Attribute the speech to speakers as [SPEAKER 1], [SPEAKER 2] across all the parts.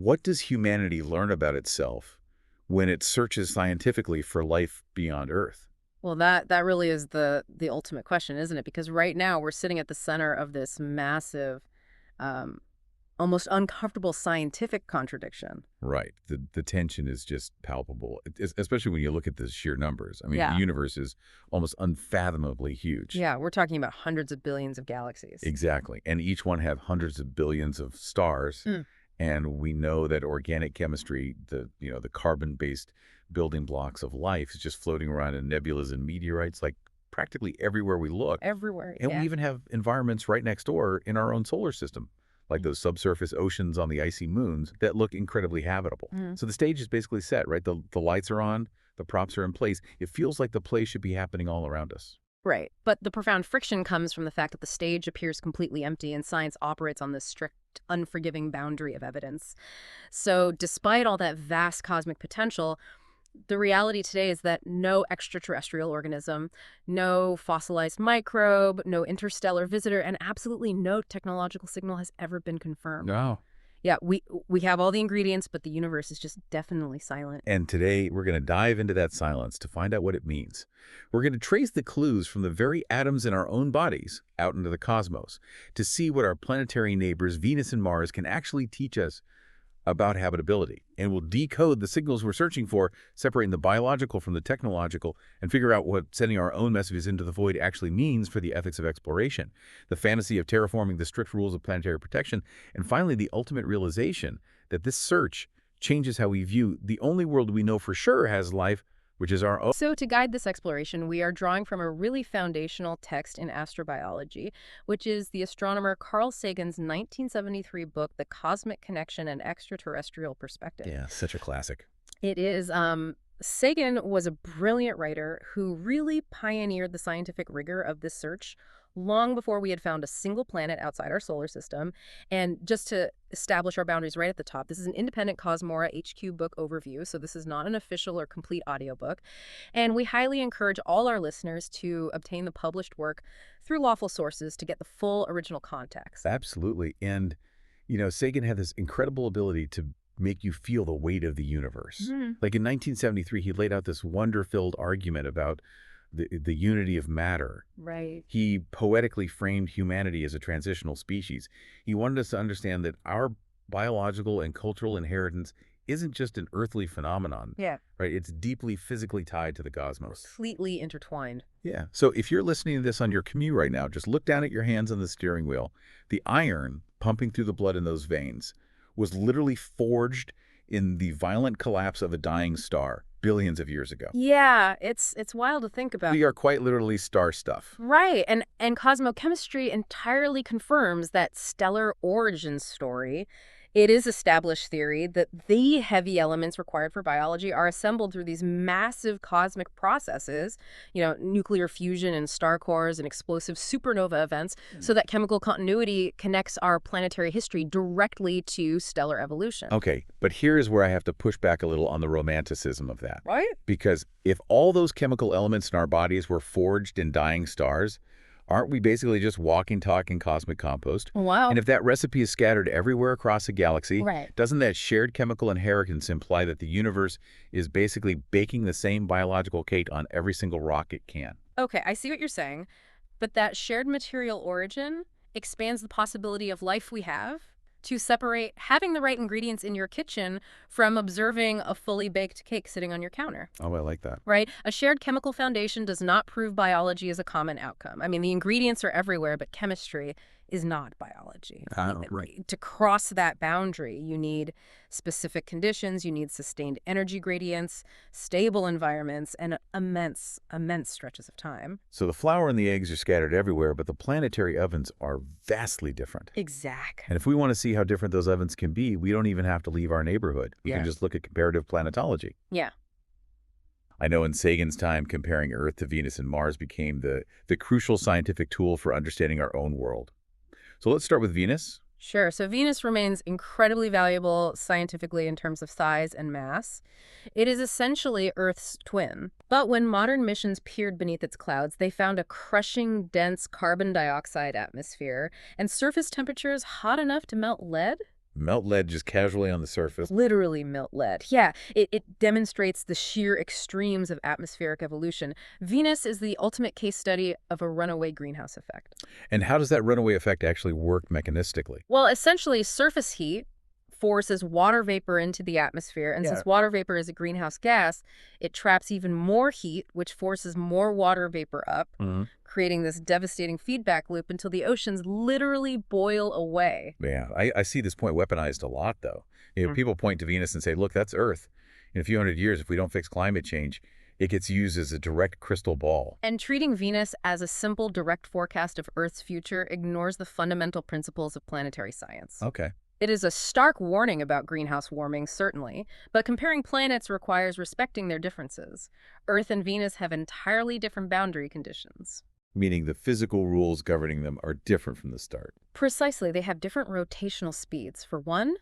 [SPEAKER 1] what does humanity learn about itself when it searches scientifically for life beyond Earth?
[SPEAKER 2] Well, that really is the ultimate question, isn't it? Because right now we're sitting at the center of this massive, um, almost uncomfortable scientific contradiction.
[SPEAKER 1] Right. The tension is just palpable, especially when you look at the sheer numbers. I mean, the
[SPEAKER 2] Yeah.
[SPEAKER 1] universe is almost unfathomably huge.
[SPEAKER 2] Yeah, we're talking about hundreds of billions of galaxies.
[SPEAKER 1] Exactly. And each one have hundreds of billions of stars.
[SPEAKER 2] Mm.
[SPEAKER 1] And we know that organic chemistry, the carbon-based building blocks of life, is just floating around in nebulas and meteorites, like practically everywhere we look.
[SPEAKER 2] Everywhere,
[SPEAKER 1] And
[SPEAKER 2] yeah.
[SPEAKER 1] we even have environments right next door in our own solar system, like those subsurface oceans on the icy moons that look incredibly habitable.
[SPEAKER 2] Mhm.
[SPEAKER 1] So the stage is basically set, right? The lights are on, the props are in place. It feels like the play should be happening all around us.
[SPEAKER 2] Right. But the profound friction comes from the fact that the stage appears completely empty and science operates on this strict, unforgiving boundary of evidence. So despite all that vast cosmic potential, the reality today is that no extraterrestrial organism, no fossilized microbe, no interstellar visitor, and absolutely no technological signal has ever been confirmed.
[SPEAKER 1] No.
[SPEAKER 2] Yeah, we have all the ingredients, but the universe is just definitely silent.
[SPEAKER 1] And today, we're going to dive into that silence to find out what it means. We're going to trace the clues from the very atoms in our own bodies out into the cosmos to see what our planetary neighbors, Venus and Mars, can actually teach us about habitability. And we'll decode the signals we're searching for, separating the biological from the technological, and figure out what sending our own messages into the void actually means for the ethics of exploration, the fantasy of terraforming the strict rules of planetary protection, and finally the ultimate realization that this search changes how we view the only world we know for sure has life, which is our own.
[SPEAKER 2] So to guide this exploration, we are drawing from a really foundational text in astrobiology, which is the astronomer Carl Sagan's 1973 book, The Cosmic Connection and Extraterrestrial Perspective.
[SPEAKER 1] Yeah, such a classic.
[SPEAKER 2] It is. Sagan was a brilliant writer who really pioneered the scientific rigor of this search long before we had found a single planet outside our solar system. And just to establish our boundaries right at the top, this is an independent COSMORA HQ book overview, so this is not an official or complete audiobook. And we highly encourage all our listeners to obtain the published work through lawful sources to get the full original context.
[SPEAKER 1] Absolutely. And, Sagan had this incredible ability to make you feel the weight of the universe. Like in 1973, he laid out this wonder-filled argument about the unity of matter.
[SPEAKER 2] Right.
[SPEAKER 1] He poetically framed humanity as a transitional species. He wanted us to understand that our biological and cultural inheritance isn't just an earthly phenomenon.
[SPEAKER 2] Yeah.
[SPEAKER 1] Right? It's deeply physically tied to the cosmos.
[SPEAKER 2] Completely intertwined.
[SPEAKER 1] Yeah. So if you're listening to this on your commute right now, just look down at your hands on the steering wheel. The iron pumping through the blood in those veins was literally forged in the violent collapse of a dying star billions of years ago.
[SPEAKER 2] Yeah, it's wild to think about.
[SPEAKER 1] We are quite literally star stuff.
[SPEAKER 2] Right, and cosmochemistry entirely confirms that stellar origin story. It is established theory that the heavy elements required for biology are assembled through these massive cosmic processes, nuclear fusion and star cores and explosive supernova events, so that chemical continuity connects our planetary history directly to stellar evolution.
[SPEAKER 1] Okay, but here's where I have to push back a little on the romanticism of that.
[SPEAKER 2] Right?
[SPEAKER 1] Because if all those chemical elements in our bodies were forged in dying stars, aren't we basically just walking, talking cosmic compost?
[SPEAKER 2] Wow.
[SPEAKER 1] And if that recipe is scattered everywhere across the galaxy,
[SPEAKER 2] Right.
[SPEAKER 1] doesn't that shared chemical inheritance imply that the universe is basically baking the same biological cake on every single rock it can?
[SPEAKER 2] Okay, I see what you're saying, but that shared material origin expands the possibility of life we have to separate having the right ingredients in your kitchen from observing a fully baked cake sitting on your counter.
[SPEAKER 1] Oh, I like that.
[SPEAKER 2] Right? A shared chemical foundation does not prove biology is a common outcome. I mean, the ingredients are everywhere, but chemistry is not biology.
[SPEAKER 1] Right.
[SPEAKER 2] To cross that boundary, you need specific conditions, you need sustained energy gradients, stable environments, and immense stretches of time.
[SPEAKER 1] So the flour and the eggs are scattered everywhere, but the planetary ovens are vastly different.
[SPEAKER 2] Exact.
[SPEAKER 1] And if we want to see how different those ovens can be, we don't even have to leave our neighborhood. We can just look at comparative planetology.
[SPEAKER 2] Yeah.
[SPEAKER 1] I know in Sagan's time, comparing Earth to Venus and Mars became the crucial scientific tool for understanding our own world. So let's start with Venus.
[SPEAKER 2] Sure. So Venus remains incredibly valuable scientifically in terms of size and mass. It is essentially Earth's twin. But when modern missions peered beneath its clouds, they found a crushing, dense carbon dioxide atmosphere and surface temperatures hot enough to melt lead.
[SPEAKER 1] Melt lead just casually on the surface.
[SPEAKER 2] Literally melt lead. Yeah, it demonstrates the sheer extremes of atmospheric evolution. Venus is the ultimate case study of a runaway greenhouse effect.
[SPEAKER 1] And how does that runaway effect actually work mechanistically?
[SPEAKER 2] Well, essentially, surface heat forces water vapor into the atmosphere, and
[SPEAKER 1] Yeah.
[SPEAKER 2] since water vapor is a greenhouse gas, it traps even more heat, which forces more water vapor up,
[SPEAKER 1] Mhm.
[SPEAKER 2] creating this devastating feedback loop until the oceans literally boil away.
[SPEAKER 1] Yeah, I see this point weaponized a lot, though. People point to Venus and say, look, that's Earth. In a few hundred years, if we don't fix climate change, it gets used as a direct crystal ball.
[SPEAKER 2] And treating Venus as a simple, direct forecast of Earth's future ignores the fundamental principles of planetary science.
[SPEAKER 1] Okay.
[SPEAKER 2] It is a stark warning about greenhouse warming, certainly, but comparing planets requires respecting their differences. Earth and Venus have entirely different boundary conditions.
[SPEAKER 1] Meaning the physical rules governing them are different from the start.
[SPEAKER 2] Precisely, they have different rotational speeds. For one,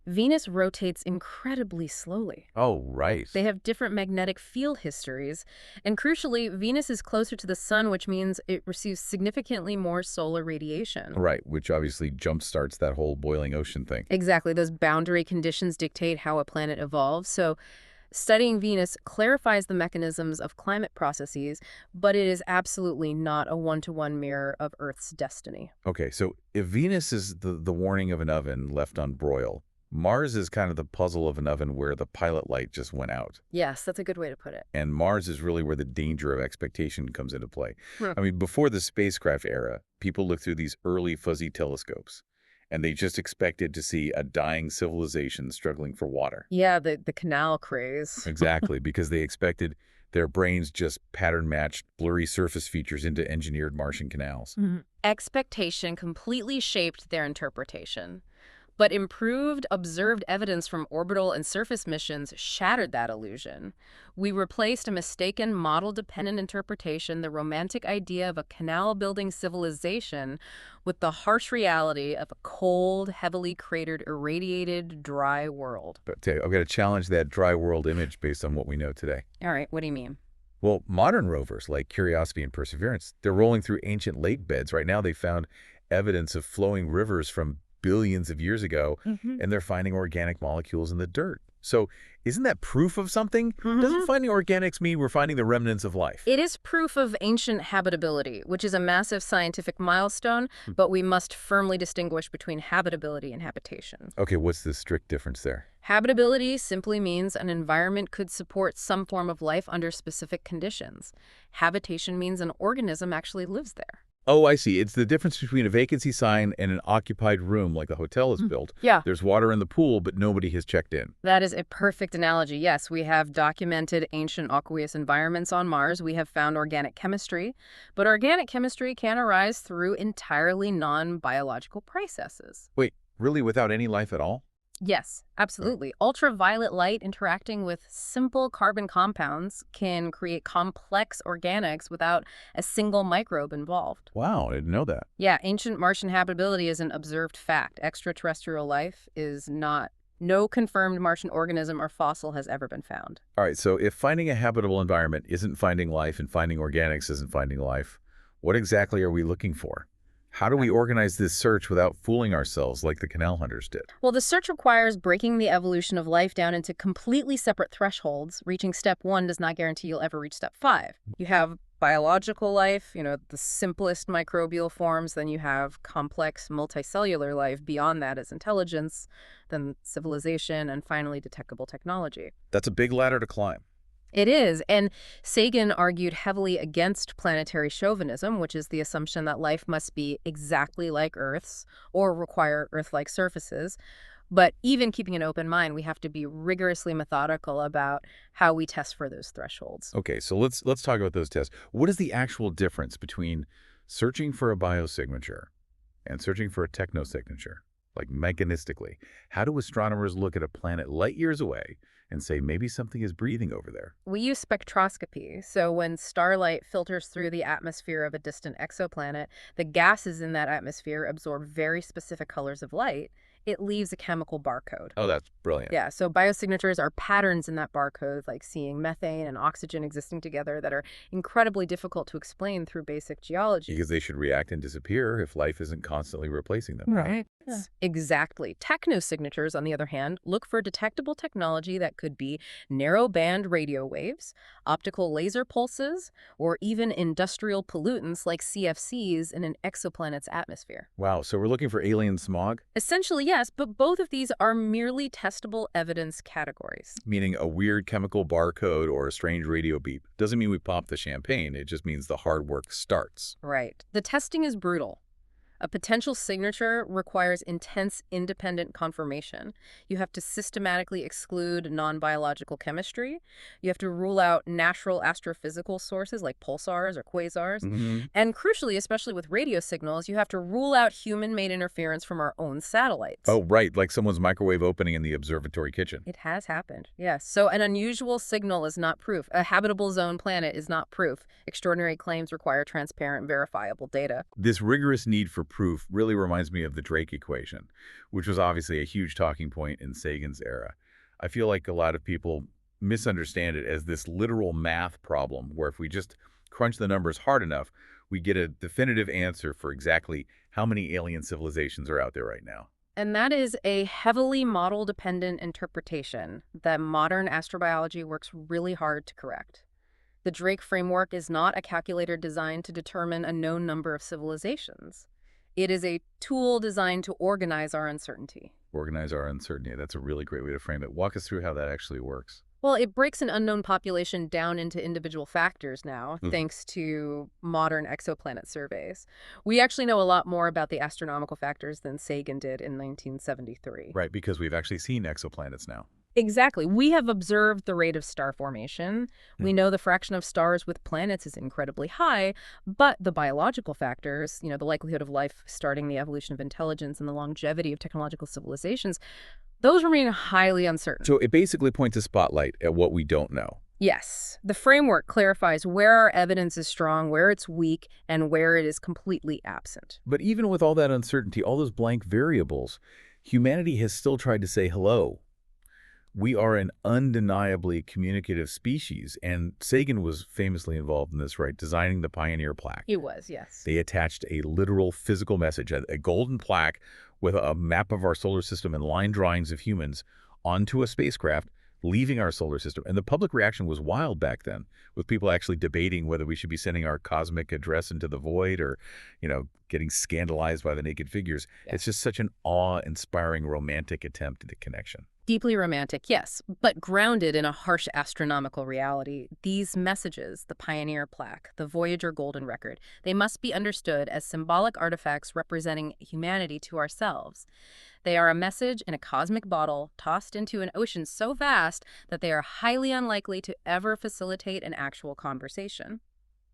[SPEAKER 2] Venus rotates incredibly slowly.
[SPEAKER 1] Oh, right.
[SPEAKER 2] They have different magnetic field histories, and crucially, Venus is closer to the sun, which means it receives significantly more solar radiation.
[SPEAKER 1] Right, which obviously jumpstarts that whole boiling ocean thing.
[SPEAKER 2] Exactly, those boundary conditions dictate how a planet evolves, so studying Venus clarifies the mechanisms of climate processes, but it is absolutely not a one-to-one mirror of Earth's destiny.
[SPEAKER 1] Okay, so if Venus is the warning of an oven left on broil, Mars is kind of the puzzle of an oven where the pilot light just went out.
[SPEAKER 2] Yes, that's a good way to put it.
[SPEAKER 1] And Mars is really where the danger of expectation comes into play.
[SPEAKER 2] Hmm.
[SPEAKER 1] I mean, before the spacecraft era, people looked through these early fuzzy telescopes, and they just expected to see a dying civilization struggling for water.
[SPEAKER 2] Yeah, the canal craze.
[SPEAKER 1] Exactly, because they expected their brains just pattern-matched blurry surface features into engineered Martian canals.
[SPEAKER 2] Expectation completely shaped their interpretation. But improved observed evidence from orbital and surface missions shattered that illusion. We replaced a mistaken model-dependent interpretation, the romantic idea of a canal-building civilization, with the harsh reality of a cold, heavily cratered, irradiated, dry world.
[SPEAKER 1] But I've got to challenge that dry world image based on what we know today.
[SPEAKER 2] All right, what do you mean?
[SPEAKER 1] Well, modern rovers like Curiosity and Perseverance, they're rolling through ancient lake beds. Right now they found evidence of flowing rivers from billions of years ago, and they're finding organic molecules in the dirt. So isn't that proof of something? Doesn't finding organics mean we're finding the remnants of life?
[SPEAKER 2] It is proof of ancient habitability, which is a massive scientific milestone, but we must firmly distinguish between habitability and habitation.
[SPEAKER 1] Okay, what's the strict difference there?
[SPEAKER 2] Habitability simply means an environment could support some form of life under specific conditions. Habitation means an organism actually lives there.
[SPEAKER 1] Oh, I see. It's the difference between a vacancy sign and an occupied room like a hotel is built.
[SPEAKER 2] Yeah.
[SPEAKER 1] There's water in the pool, but nobody has checked in.
[SPEAKER 2] That is a perfect analogy. Yes, we have documented ancient aqueous environments on Mars. We have found organic chemistry, but organic chemistry can arise through entirely non-biological processes.
[SPEAKER 1] Wait, really without any life at all?
[SPEAKER 2] Yes, absolutely. Ultraviolet light interacting with simple carbon compounds can create complex organics without a single microbe involved.
[SPEAKER 1] Wow, I didn't know that.
[SPEAKER 2] Yeah, ancient Martian habitability is an observed fact. Extraterrestrial life is not. No confirmed Martian organism or fossil has ever been found.
[SPEAKER 1] All right, so if finding a habitable environment isn't finding life and finding organics isn't finding life, what exactly are we looking for? How do we organize this search without fooling ourselves like the canal hunters did?
[SPEAKER 2] Well, the search requires breaking the evolution of life down into completely separate thresholds. Reaching step 1 does not guarantee you'll ever reach step 5. You have biological life, the simplest microbial forms. Then you have complex multicellular life. Beyond that is intelligence, then civilization, and finally detectable technology.
[SPEAKER 1] That's a big ladder to climb.
[SPEAKER 2] It is, and Sagan argued heavily against planetary chauvinism, which is the assumption that life must be exactly like Earth's or require Earth-like surfaces. But even keeping an open mind, we have to be rigorously methodical about how we test for those thresholds.
[SPEAKER 1] Okay, so let's talk about those tests. What is the actual difference between searching for a biosignature and searching for a technosignature? Like mechanistically, how do astronomers look at a planet light years away and say maybe something is breathing over there?
[SPEAKER 2] We use spectroscopy. So when starlight filters through the atmosphere of a distant exoplanet, the gases in that atmosphere absorb very specific colors of light. It leaves a chemical barcode.
[SPEAKER 1] Oh, that's brilliant.
[SPEAKER 2] Yeah, so biosignatures are patterns in that barcode, like seeing methane and oxygen existing together that are incredibly difficult to explain through basic geology.
[SPEAKER 1] Because they should react and disappear if life isn't constantly replacing them.
[SPEAKER 2] Right. Yeah. Exactly. Technosignatures, on the other hand, look for detectable technology that could be narrow-band radio waves, optical laser pulses, or even industrial pollutants like CFCs in an exoplanet's atmosphere.
[SPEAKER 1] Wow, so we're looking for alien smog?
[SPEAKER 2] Essentially, yes, but both of these are merely testable evidence categories.
[SPEAKER 1] Meaning a weird chemical barcode or a strange radio beep. Doesn't mean we pop the champagne, it just means the hard work starts.
[SPEAKER 2] Right. The testing is brutal. A potential signature requires intense independent confirmation. You have to systematically exclude non-biological chemistry. You have to rule out natural astrophysical sources like pulsars or quasars.
[SPEAKER 1] Hmm.
[SPEAKER 2] And crucially, especially with radio signals, you have to rule out human-made interference from our own satellites.
[SPEAKER 1] Oh, right, like someone's microwave opening in the observatory kitchen.
[SPEAKER 2] It has happened, yes. So an unusual signal is not proof. A habitable zone planet is not proof. Extraordinary claims require transparent, verifiable data.
[SPEAKER 1] This rigorous need for proof really reminds me of the Drake equation, which was obviously a huge talking point in Sagan's era. I feel like a lot of people misunderstand it as this literal math problem, where if we just crunch the numbers hard enough, we get a definitive answer for exactly how many alien civilizations are out there right now.
[SPEAKER 2] And that is a heavily model-dependent interpretation that modern astrobiology works really hard to correct. The Drake framework is not a calculator designed to determine a known number of civilizations. It is a tool designed to organize our uncertainty.
[SPEAKER 1] Organize our uncertainty. That's a really great way to frame it. Walk us through how that actually works.
[SPEAKER 2] Well, it breaks an unknown population down into individual factors now, thanks to modern exoplanet surveys. We actually know a lot more about the astronomical factors than Sagan did in 1973.
[SPEAKER 1] Right, because we've actually seen exoplanets now.
[SPEAKER 2] Exactly. We have observed the rate of star formation. We know the fraction of stars with planets is incredibly high, but the biological factors, the likelihood of life starting the evolution of intelligence and the longevity of technological civilizations, those remain highly uncertain.
[SPEAKER 1] So it basically points a spotlight at what we don't know.
[SPEAKER 2] Yes. The framework clarifies where our evidence is strong, where it's weak, and where it is completely absent.
[SPEAKER 1] But even with all that uncertainty, all those blank variables, humanity has still tried to say hello. We are an undeniably communicative species, and Sagan was famously involved in this, right, designing the Pioneer plaque.
[SPEAKER 2] He was, yes.
[SPEAKER 1] They attached a literal physical message, a golden plaque with a map of our solar system and line drawings of humans onto a spacecraft leaving our solar system. And the public reaction was wild back then, with people actually debating whether we should be sending our cosmic address into the void or, getting scandalized by the naked figures. Yeah. It's just such an awe-inspiring, romantic attempt at a connection.
[SPEAKER 2] Deeply romantic, yes, but grounded in a harsh astronomical reality. These messages, the Pioneer plaque, the Voyager golden record, they must be understood as symbolic artifacts representing humanity to ourselves. They are a message in a cosmic bottle tossed into an ocean so vast that they are highly unlikely to ever facilitate an actual conversation.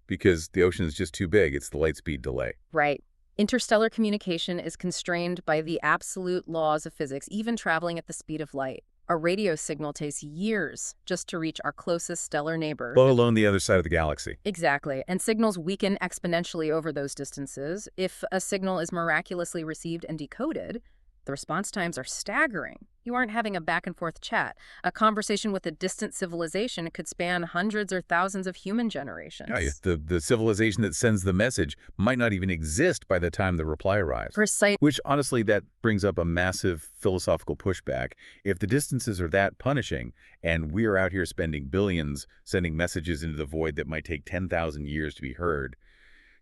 [SPEAKER 1] Because the ocean is just too big. It's the light speed delay.
[SPEAKER 2] Right. Interstellar communication is constrained by the absolute laws of physics, even traveling at the speed of light. A radio signal takes years just to reach our closest stellar neighbor.
[SPEAKER 1] Let alone the other side of the galaxy.
[SPEAKER 2] Exactly. And signals weaken exponentially over those distances. If a signal is miraculously received and decoded, the response times are staggering. You aren't having a back-and-forth chat. A conversation with a distant civilization could span hundreds or thousands of human generations.
[SPEAKER 1] Yeah, the civilization that sends the message might not even exist by the time the reply arrives.
[SPEAKER 2] Precise.
[SPEAKER 1] Which, honestly, that brings up a massive philosophical pushback. If the distances are that punishing, and we are out here spending billions sending messages into the void that might take 10,000 years to be heard,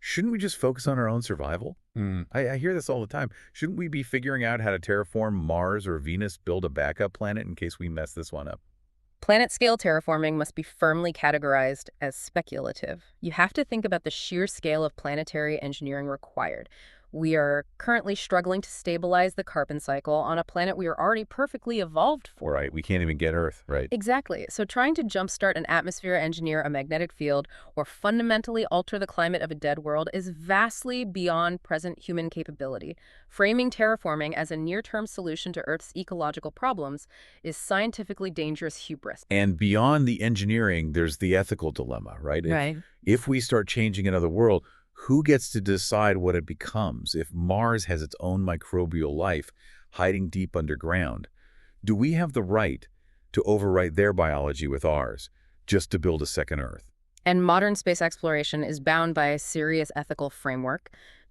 [SPEAKER 1] shouldn't we just focus on our own survival? I hear this all the time. Shouldn't we be figuring out how to terraform Mars or Venus, build a backup planet in case we mess this one up?
[SPEAKER 2] Planet-scale terraforming must be firmly categorized as speculative. You have to think about the sheer scale of planetary engineering required. We are currently struggling to stabilize the carbon cycle on a planet we are already perfectly evolved for.
[SPEAKER 1] Right, we can't even get Earth, right?
[SPEAKER 2] Exactly. So trying to jumpstart an atmosphere, engineer a magnetic field, or fundamentally alter the climate of a dead world is vastly beyond present human capability. Framing terraforming as a near-term solution to Earth's ecological problems is scientifically dangerous hubris.
[SPEAKER 1] And beyond the engineering, there's the ethical dilemma, right? If we start changing another world, who gets to decide what it becomes? If Mars has its own microbial life hiding deep underground, do we have the right to overwrite their biology with ours just to build a second Earth?
[SPEAKER 2] And modern space exploration is bound by a serious ethical framework.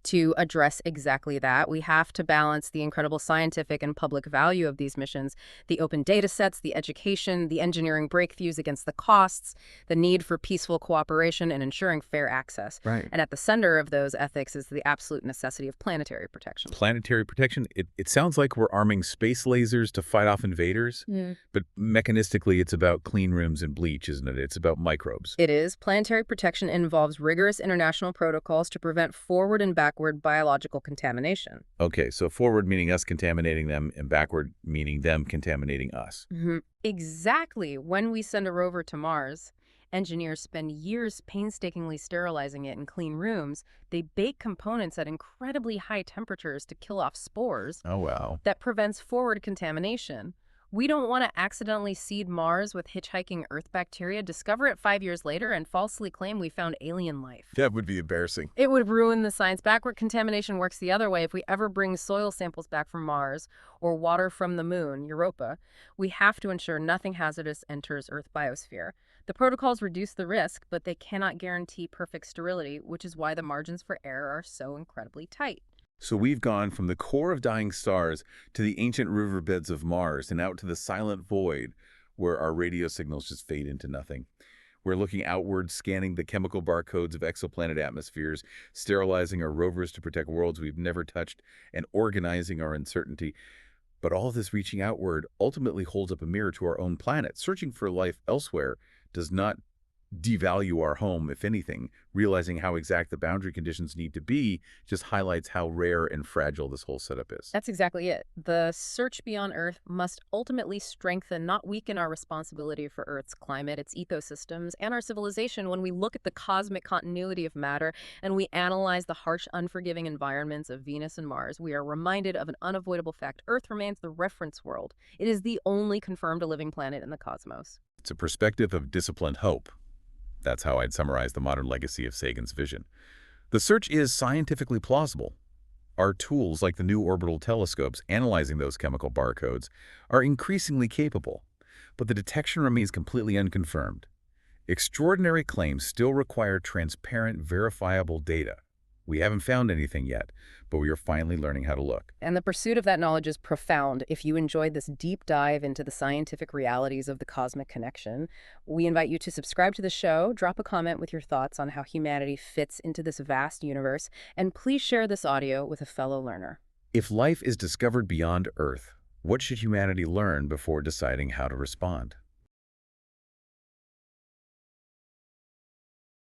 [SPEAKER 2] To address exactly that, we have to balance the incredible scientific and public value of these missions, the open data sets, the education, the engineering breakthroughs against the costs, the need for peaceful cooperation and ensuring fair access.
[SPEAKER 1] Right.
[SPEAKER 2] And at the center of those ethics is the absolute necessity of planetary protection.
[SPEAKER 1] Planetary protection, it sounds like we're arming space lasers to fight off invaders, but mechanistically it's about clean rooms and bleach, isn't it? It's about microbes.
[SPEAKER 2] It is. Planetary protection involves rigorous international protocols to prevent forward and backward biological contamination.
[SPEAKER 1] Okay, so forward meaning us contaminating them, and backward meaning them contaminating us.
[SPEAKER 2] Exactly. When we send a rover to Mars, engineers spend years painstakingly sterilizing it in clean rooms. They bake components at incredibly high temperatures to kill off spores.
[SPEAKER 1] Oh, wow.
[SPEAKER 2] That prevents forward contamination. We don't want to accidentally seed Mars with hitchhiking Earth bacteria, discover it 5 years later, and falsely claim we found alien life.
[SPEAKER 1] That would be embarrassing.
[SPEAKER 2] It would ruin the science. Backward contamination works the other way. If we ever bring soil samples back from Mars or water from the moon, Europa, we have to ensure nothing hazardous enters Earth biosphere. The protocols reduce the risk, but they cannot guarantee perfect sterility, which is why the margins for error are so incredibly tight.
[SPEAKER 1] So we've gone from the core of dying stars to the ancient riverbeds of Mars and out to the silent void where our radio signals just fade into nothing. We're looking outward, scanning the chemical barcodes of exoplanet atmospheres, sterilizing our rovers to protect worlds we've never touched, and organizing our uncertainty. But all of this reaching outward ultimately holds up a mirror to our own planet. Searching for life elsewhere does not devalue our home. If anything, realizing how exact the boundary conditions need to be just highlights how rare and fragile this whole setup is.
[SPEAKER 2] That's exactly it. The search beyond Earth must ultimately strengthen, not weaken, our responsibility for Earth's climate, its ecosystems, and our civilization. When we look at the cosmic continuity of matter and we analyze the harsh, unforgiving environments of Venus and Mars, we are reminded of an unavoidable fact. Earth remains the reference world. It is the only confirmed living planet in the cosmos.
[SPEAKER 1] It's a perspective of disciplined hope. That's how I'd summarize the modern legacy of Sagan's vision. The search is scientifically plausible. Our tools, like the new orbital telescopes analyzing those chemical barcodes, are increasingly capable, but the detection remains completely unconfirmed. Extraordinary claims still require transparent, verifiable data. We haven't found anything yet, but we are finally learning how to look.
[SPEAKER 2] And the pursuit of that knowledge is profound. If you enjoyed this deep dive into the scientific realities of the cosmic connection, we invite you to subscribe to the show, drop a comment with your thoughts on how humanity fits into this vast universe, and please share this audio with a fellow learner.
[SPEAKER 1] If life is discovered beyond Earth, what should humanity learn before deciding how to respond?